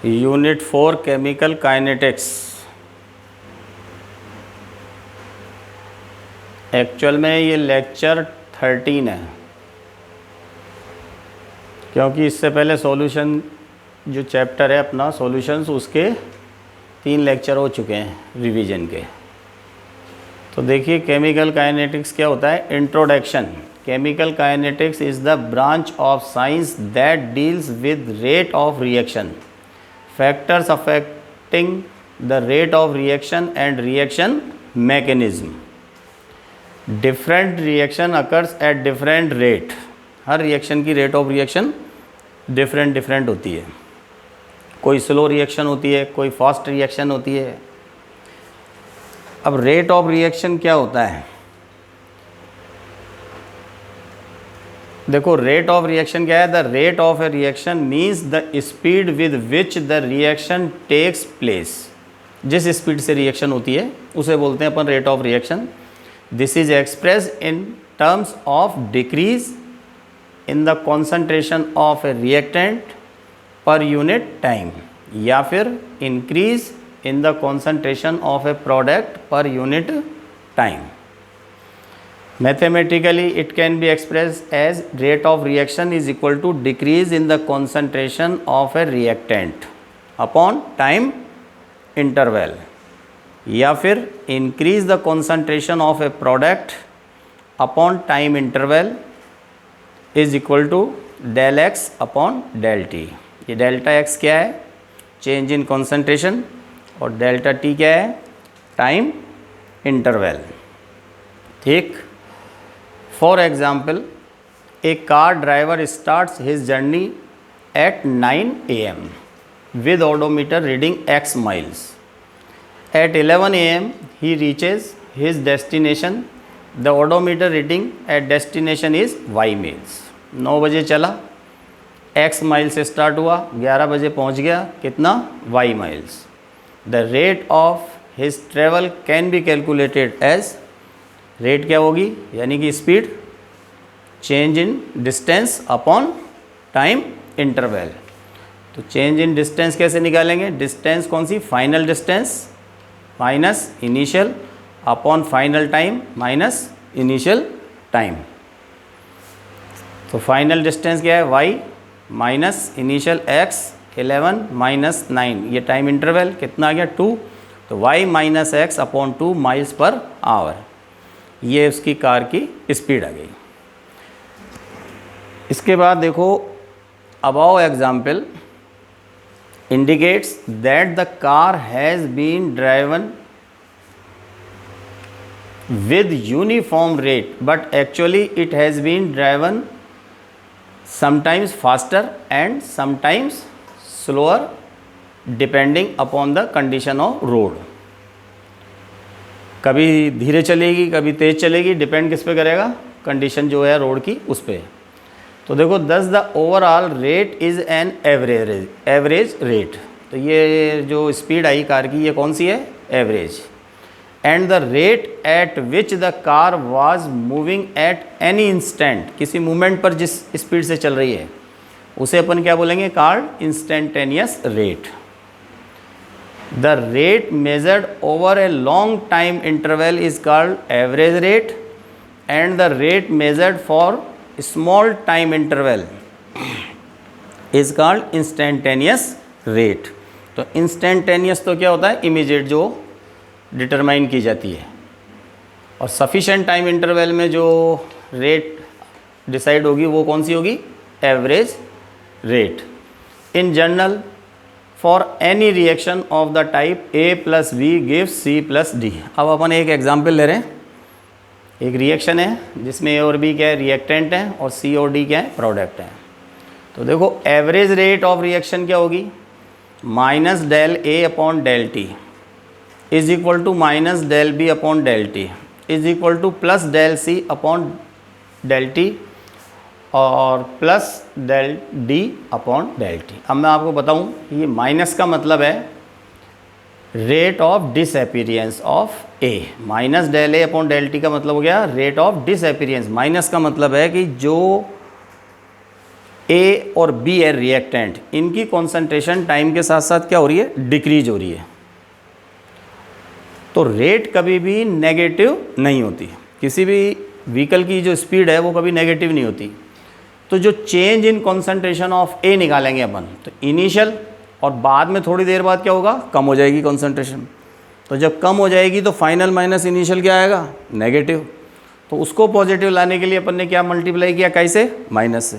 Unit 4 chemical kinetics. Actual में ये lecture 13 है, क्योंकि इससे पहले सॉल्यूशन जो चैप्टर है अपना सॉल्यूशंस, उसके 3 लेक्चर हो चुके हैं रिवीजन के। तो देखिए केमिकल काइनेटिक्स क्या होता है। Introduction. Chemical kinetics is the branch of science that deals with rate of reaction, factors affecting the rate of reaction and reaction mechanism. Different reaction occurs at different rate. Her reaction की rate of reaction different होती है। कोई slow reaction होती है, कोई fast reaction होती है। अब रेट ऑफ रिएक्शन क्या होता है, देखो रेट ऑफ रिएक्शन क्या है। The rate of a reaction means the speed with which the reaction takes place. जिस स्पीड से रिएक्शन होती है उसे बोलते हैं अपन rate of reaction. This is expressed in terms of decrease in the concentration of a reactant per unit time, या फिर increase in the concentration of a product per unit time. Mathematically, it can be expressed as rate of reaction is equal to decrease in the concentration of a reactant upon time interval, या फिर increase the concentration of a product upon time interval is equal to del x upon del t। ये delta x क्या है, change in concentration, और delta T क्या है, time interval. ठीक। For example, A car driver starts his journey at 9 AM with odometer reading x miles. At 11 AM he reaches his destination. The odometer reading at destination is y miles. 9 बजे चला, x mile से start हुआ, 11 बजे पहुंच गया, कितना, y miles. The rate of his travel can be calculated as, rate क्या होगी, यानी कि speed, change in distance upon time interval. तो चेंज इन डिस्टेंस कैसे निकालेंगे, डिस्टेंस कौन सी, final distance minus initial upon final time minus initial time. तो फाइनल डिस्टेंस क्या है, y minus initial x, 11 minus 9, ये टाइम इंटरवल कितना आ गया, 2। तो y minus x upon 2 miles per hour, ये उसकी कार की स्पीड आ गई। इसके बाद देखो, above example indicates that the car has been driven with uniform rate, but actually it has been driven sometimes faster and sometimes slower depending upon the condition of road. कभी धीरे चलेगी, कभी तेज़ चलेगी, डिपेंड किस पे करेगा, कंडीशन जो है रोड की उस पर। तो देखो, दस the overall rate is an average rate. तो ये जो स्पीड आई कार की, ये कौन सी है, average. And the rate at which the car was moving at any instant, किसी मोमेंट पर जिस स्पीड से चल रही है उसे अपन क्या बोलेंगे, called instantaneous rate. The rate measured over a long time interval is called average rate, and the rate measured for small time interval is called instantaneous rate. तो इंस्टेंटेनियस तो क्या होता है, इमीडिएट जो डिटरमाइन की जाती है, और सफिशेंट टाइम इंटरवल में जो रेट डिसाइड होगी वो कौन सी होगी, average rate. In general for any reaction of the type A + B gives C + D। अब अपन एक एग्जांपल ले रहे हैं। एक रिएक्शन है जिसमें A और B क्या है, रिएक्टेंट है, और C और D क्या है, प्रोडक्ट है। तो देखो, एवरेज रेट ऑफ रिएक्शन क्या होगी, minus del A upon del T is equal to minus del B upon del T is equal to plus del C upon del T और plus del D upon del T। अब मैं आपको बताऊं, ये minus का मतलब है rate of disappearance of A। Minus del A upon del T का मतलब हो गया रेट ऑफ डिसअपीयरेंस। माइनस का मतलब है कि जो ए और बी है रिएक्टेंट, इनकी कॉन्सेंट्रेशन टाइम के साथ साथ क्या हो रही है, डिक्रीज हो रही है। तो रेट कभी भी नेगेटिव नहीं होती, किसी भी व्हीकल की जो स्पीड है वो कभी नेगेटिव नहीं होती। तो जो चेंज इन कॉन्सेंट्रेशन ऑफ ए निकालेंगे अपन, तो इनिशियल और बाद में थोड़ी देर बाद क्या होगा, कम हो जाएगी कॉन्सेंट्रेशन। तो जब कम हो जाएगी तो फाइनल माइनस इनिशियल क्या आएगा, नेगेटिव। तो उसको पॉजिटिव लाने के लिए अपन ने क्या मल्टीप्लाई किया, कैसे, माइनस से।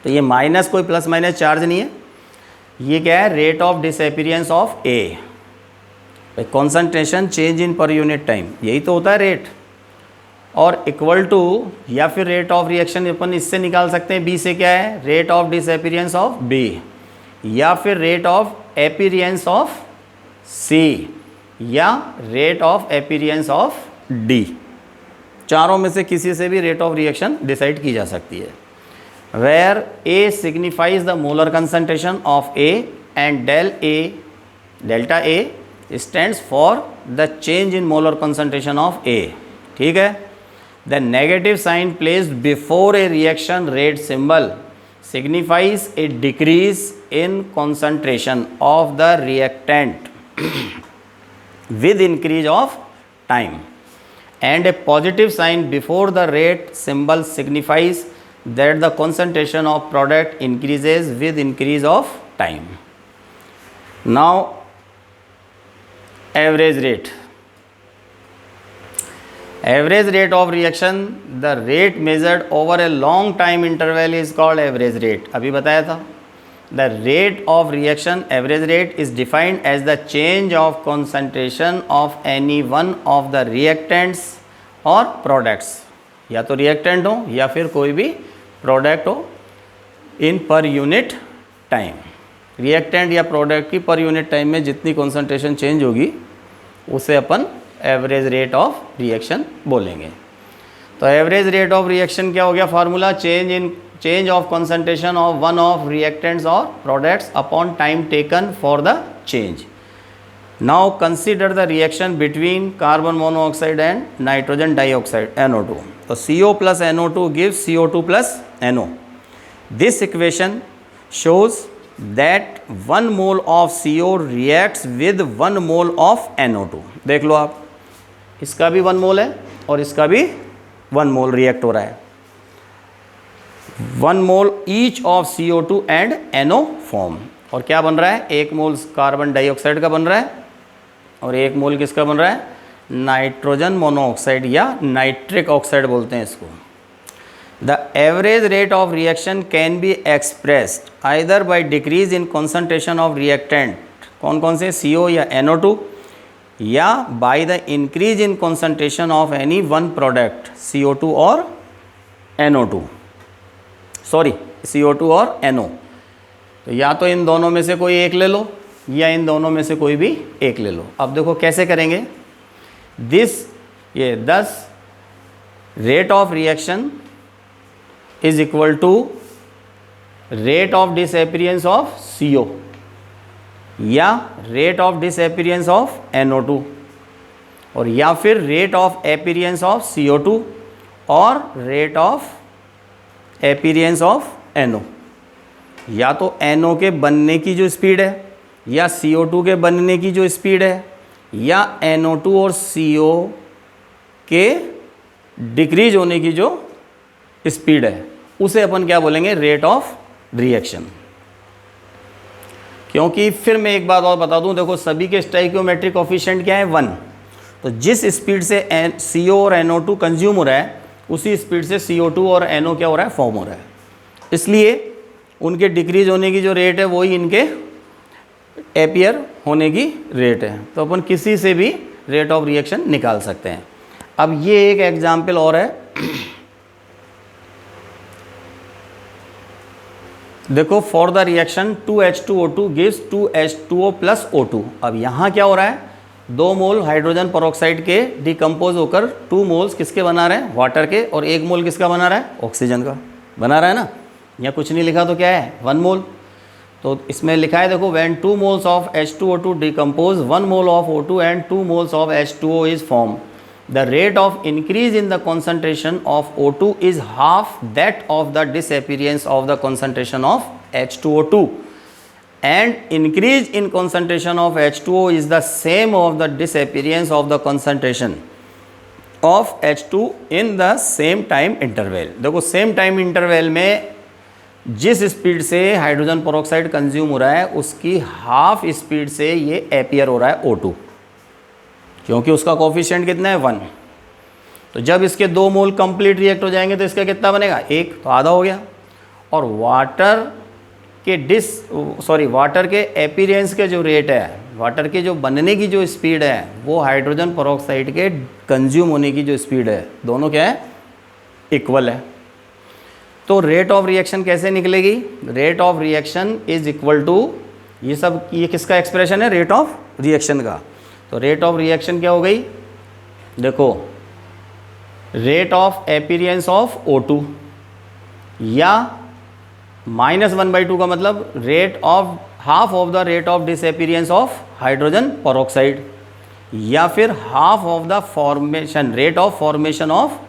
तो ये माइनस कोई प्लस माइनस चार्ज नहीं है, ये क्या है, rate of disappearance of a, concentration change in per unit time, यही तो होता है रेट। और इक्वल टू, या फिर रेट ऑफ रिएक्शन अपन इससे निकाल सकते हैं, बी से क्या है, rate of disappearance of B, या फिर रेट ऑफ एपीरियंस ऑफ सी, या rate of experience of D. चारों में से किसी से भी रेट ऑफ रिएक्शन डिसाइड की जा सकती है। where A signifies the molar concentration of A and delta A stands for the change in molar concentration of A, ठीक है। The negative sign placed before a reaction rate symbol signifies a decrease in concentration of the reactant with increase of time, and a positive sign before the rate symbol signifies that the concentration of product increases with increase of time. Now average rate, average rate of reaction, the rate measured over a long time interval is called average rate। अभी बताया था, the rate of reaction average rate is defined as the change of concentration of any one of the reactants or products, या तो reactant हो या फिर कोई भी प्रोडक्ट हो, इन पर यूनिट टाइम। रिएक्टेंट या प्रोडक्ट की पर यूनिट टाइम में जितनी कॉन्सेंट्रेशन चेंज होगी उसे अपन एवरेज रेट ऑफ रिएक्शन बोलेंगे। तो एवरेज रेट ऑफ रिएक्शन क्या हो गया, formula, change of concentration of one of reactants और products upon time taken for the change. Now consider the reaction between carbon monoxide and nitrogen dioxide NO2। तो CO plus NO2 gives CO2 plus NO। This equation shows that 1 mole of CO reacts with 1 mole of NO2। देख लो आप, इसका भी 1 मोल है और इसका भी 1 मोल react हो रहा है। 1 mole each of CO2 and NO form. और क्या बन रहा है, 1 मोल कार्बन डाइऑक्साइड का बन रहा है और 1 मोल किसका बन रहा है, नाइट्रोजन मोनोऑक्साइड या नाइट्रिक ऑक्साइड बोलते हैं इसको। The average rate of reaction can be expressed either by decrease in concentration of reactant, कौन कौन से, CO या NO2, या by the increase in concentration of any one product, CO2 और NO2, सॉरी CO2 और NO। तो या तो इन दोनों में से कोई एक ले लो या इन दोनों में से कोई भी एक ले लो। अब देखो कैसे करेंगे, ये 10 rate of reaction is equal to rate of disappearance of CO या rate of disappearance of NO2, और या फिर rate of experience of CO2 और rate of experience of NO। या तो NO के बनने की जो स्पीड है या CO2 के बनने की जो स्पीड है या NO2 और CO के डिक्रीज होने की जो स्पीड है, उसे अपन क्या बोलेंगे, रेट ऑफ रिएक्शन। क्योंकि फिर मैं एक बात और बता दूं, देखो सभी के स्टोइकियोमेट्रिक कोफिशिएंट क्या है, 1। तो जिस स्पीड से CO और NO2 कंज्यूम हो रहा है उसी स्पीड से CO2 और NO क्या हो रहा है, फॉर्म हो रहा है। इसलिए उनके डिक्रीज होने की जो रेट है वही इनके एपियर होने की रेट है। तो अपन किसी से भी रेट ऑफ रिएक्शन निकाल सकते हैं। अब ये एक एग्जाम्पल और है, देखो for the reaction 2H2O2 gives 2H2O plus O2। अब यहाँ क्या हो रहा है, 2 मोल हाइड्रोजन पेरोक्साइड के डिकम्पोज होकर 2 मोल्स किसके बना रहे हैं, वाटर के, और 1 मोल किसका बना रहा है, ऑक्सीजन का बना रहा है ना। यहाँ कुछ नहीं लिखा तो क्या है, 1 मोल। तो इसमें लिखा है देखो, when 2 moles of H2O2 decompose 1 mole of O2 and 2 moles of H2O is formed, the rate of increase in the concentration of O2 is half that of the disappearance of the concentration of H2O2 and increase in concentration of H2O is the same of the disappearance of the concentration of H2 in the same time interval। देखो same time interval में जिस speed से hydrogen peroxide consume हो रहा है उसकी half speed से ये अपीयर हो रहा है O2, क्योंकि उसका कोफिशिएंट कितना है 1। तो जब इसके 2 मोल कंप्लीट रिएक्ट हो जाएंगे तो इसका कितना बनेगा 1, तो आधा हो गया। और वाटर के अपीयरेंस के जो रेट है, वाटर के जो बनने की जो स्पीड है वो हाइड्रोजन पेरोक्साइड के कंज्यूम होने की जो स्पीड है, दोनों क्या है इक्वल है। तो रेट ऑफ रिएक्शन कैसे निकलेगी? Rate of reaction is equal to ये किसका एक्सप्रेशन है? रेट ऑफ रिएक्शन का। तो रेट ऑफ रिएक्शन क्या हो गई? देखो, rate of appearance of O2 या -1/2 का मतलब rate of half of the rate of disappearance of hydrogen peroxide, या फिर half of the formation rate of formation of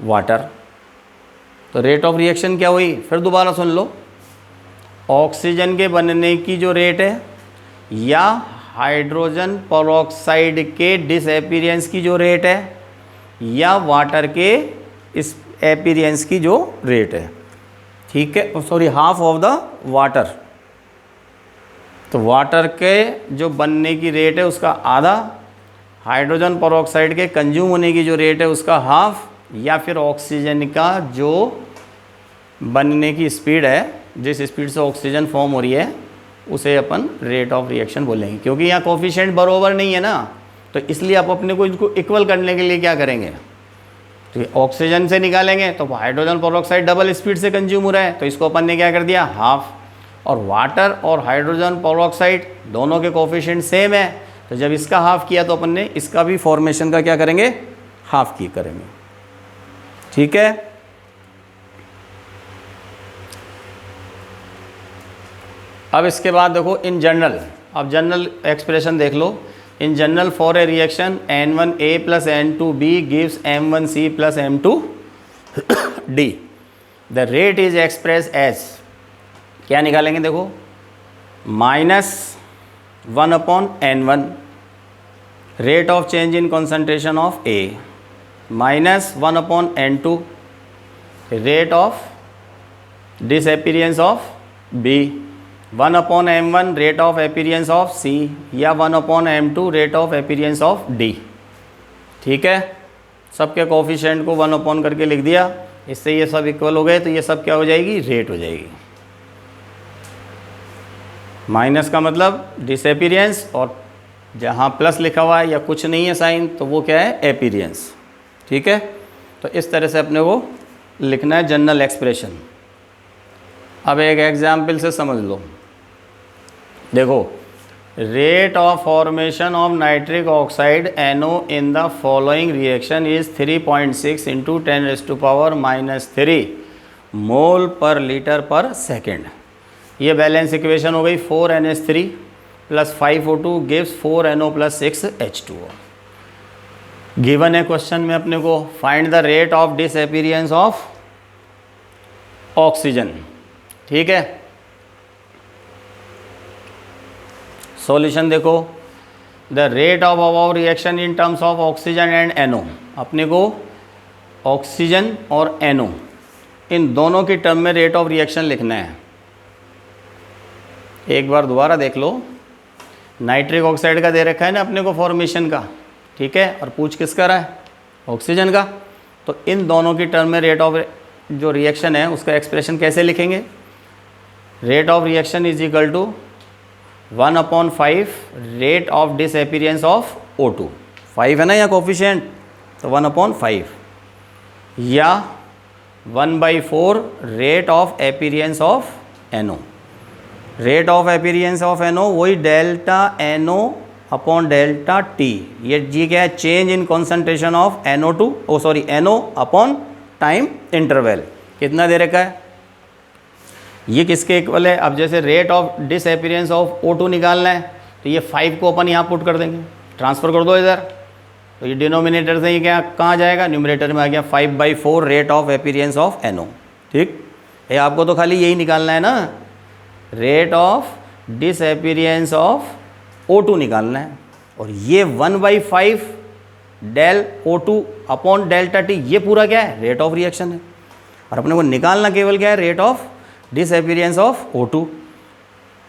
water. तो रेट ऑफ रिएक्शन क्या हुई? फिर दोबारा सुन लो, ऑक्सीजन के बनने की जो रेट है या हाइड्रोजन पेरोक्साइड के डिसअपीयरेंस की जो रेट है या वाटर के इस अपीयरेंस की जो रेट है, ठीक है, sorry half of the water. तो वाटर के जो बनने की रेट है उसका आधा, हाइड्रोजन पेरोक्साइड के कंज्यूम होने की जो रेट है उसका हाफ, या फिर ऑक्सीजन का जो बनने की स्पीड है, जिस स्पीड से ऑक्सीजन फॉर्म हो रही है उसे अपन रेट ऑफ रिएक्शन बोलेंगे। क्योंकि यहाँ कोफिशिएंट बराबर नहीं है ना, तो इसलिए आप अपने को इनको इक्वल करने के लिए क्या करेंगे? तो ऑक्सीजन से निकालेंगे तो हाइड्रोजन पेरोक्साइड डबल स्पीड से कंज्यूम हो रहा है, तो इसको अपन ने क्या कर दिया हाफ। और वाटर और हाइड्रोजन पेरोक्साइड दोनों के कोफिशिएंट सेम है, तो जब इसका हाफ किया तो अपन ने इसका भी फॉर्मेशन का क्या करेंगे? हाफ की करेंगे, ठीक है। अब इसके बाद देखो इन जनरल, अब जनरल एक्सप्रेशन देख लो। In general, for a reaction N1A plus N2B gives M1C plus M2D. The rate is expressed as, क्या निकालेंगे? देखो, -1/N1 rate of change in concentration of A, -1/N2 rate of disappearance of B, 1/M1 rate of appearance of C, या 1/M2 rate of appearance of D, ठीक है। सबके coefficient को 1 करके लिख दिया, इससे ये सब इक्वल हो गए, तो ये सब क्या हो जाएगी? रेट हो जाएगी। माइनस का मतलब डिसअपीयरेंस, और जहाँ प्लस लिखा हुआ है या कुछ नहीं है साइन तो वो क्या है? अपीयरेंस, ठीक है। तो इस तरह से अपने को लिखना है जनरल एक्सप्रेशन। अब एक एग्जाम्पल से समझ लो। देखो, rate of formation of nitric oxide NO in the following reaction is 3.6 × 10⁻³ मोल पर लीटर पर सेकेंड। ये बैलेंस इक्वेशन हो गई। 4NH3 + 5O2 gives 4NO + 6H2O। Given है क्वेश्चन में अपने को find the rate of disappearance of oxygen, ठीक है। सॉल्यूशन देखो, the rate of about reaction in terms of oxygen and NO। अपने को ऑक्सीजन और NO इन दोनों की टर्म में रेट ऑफ रिएक्शन लिखना है। एक बार दोबारा देख लो, नाइट्रिक ऑक्साइड का दे रखा है ना अपने को फॉर्मेशन का, ठीक है, और पूछ किसका रहा है? ऑक्सीजन का। तो इन दोनों की टर्म में रेट ऑफ जो रिएक्शन है उसका एक्सप्रेशन कैसे लिखेंगे? Rate of reaction is equal to 1/5 rate of disappearance of O2। 5 है ना यहाँ कोफिशिएंट, तो 1/5, या 1/4 rate of appearance of NO। Rate of appearance of NO वही ΔNO/ΔT। ये क्या है? Change in concentration of NO upon time interval. कितना दे रखा है? ये किसके इक्वल है? अब जैसे rate of disappearance of O2 निकालना है तो ये 5 को अपन यहाँ पुट कर देंगे, ट्रांसफ़र कर दो इधर, तो ये डिनोमिनेटर से ये क्या कहाँ जाएगा, न्यूमरेटर में आ गया 5/4 rate of appearance of NO। ठीक है, आपको तो खाली यही निकालना है ना, rate of disappearance of O2 निकालना है। और ये 1/5 del O2 upon delta T, ये पूरा क्या है, रेट ऑफ रिएक्शन है। और अपने को निकालना केवल क्या है, rate of disappearance of O2।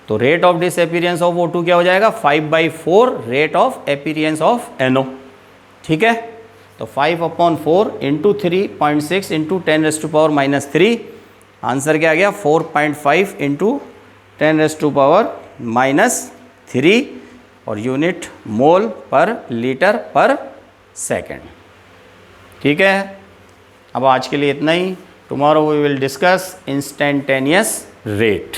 तो rate of disappearance of O2 क्या हो जाएगा, 5/4 rate of appearance of NO। ठीक है, तो 5/4 इंटू 3.6 इंटू 10⁻³ आंसर क्या आ गया, 4.5 इंटू 10⁻³ और यूनिट मोल पर लीटर पर सेकेंड। ठीक है, अब आज के लिए इतना ही। Tomorrow we will discuss instantaneous rate.